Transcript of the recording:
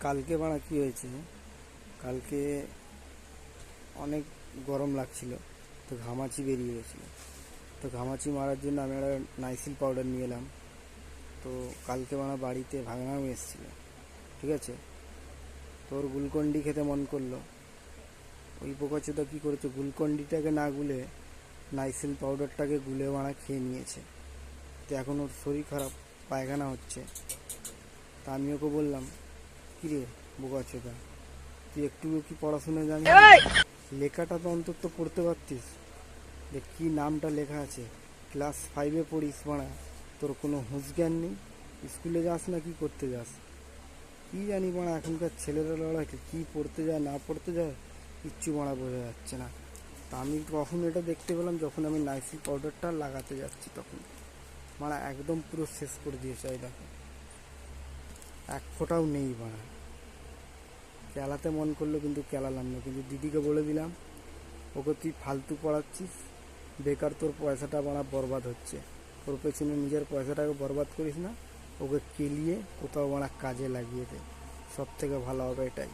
কালকে বাড়া কি হয়েছে, কালকে অনেক গরম লাগছিল, তো ঘামাচি বেরিয়ে গেছিল। তো ঘামাচি মারার জন্য আমি একটা নাইসিল পাউডার নিয়ে এলাম। তো কালকে বাড়া বাড়িতে ভাঙনাও এসেছিলো, ঠিক আছে। তোর গুলকন্ডি খেতে মন করলো, ওই বোকাচোদা কী করেছে, গুলকন্ডিটাকে না গুলে নাইসিল পাউডারটাকে গুলে বাড়া খেয়ে নিয়েছে। তো এখন ওর শরীর খারাপ, পায়খানা হচ্ছে। তা আমি ওকে বললাম, কিরে বোকাচোদা, তুই একটুও কি পড়াশোনা জানিস? লেখাটা তো অন্তত পড়তে পারতিস, দেখ কী নামটা লেখা আছে। ক্লাস 5-এ পড়িস বাড়া, তোর কোনো হুঁশ জ্ঞান নেই। স্কুলে যাস না কি করতে যাস? কী জানি বাড়া, এখনকার ছেলেরা লড়াকে কী পড়তে যায় না পড়তে যায় কিচ্ছু বাড়া বোঝা যাচ্ছে না। তা আমি কখন এটা দেখতে পেলাম, যখন আমি নাইসিল পাউডারটা লাগাতে যাচ্ছি, তখন বাড়া একদম পুরো শেষ করে দিয়েছে। এই দেখো, এক ফোঁটাও নেই বাড়া। কেলাতে মন করলো কিন্তু কেলালাম না, কিন্তু দিদিকে বলে দিলাম, ওকে তুই ফালতু পড়াচ্ছিস, বেকার তোর পয়সাটা বাড়া বরবাদ হচ্ছে, ওর পেছনে নিজের পয়সাটাকে বরবাদ করিস না, ওকে কেলিয়ে কোথাও বাড়া কাজে লাগিয়ে দে, সব থেকে ভালো হবে এটাই।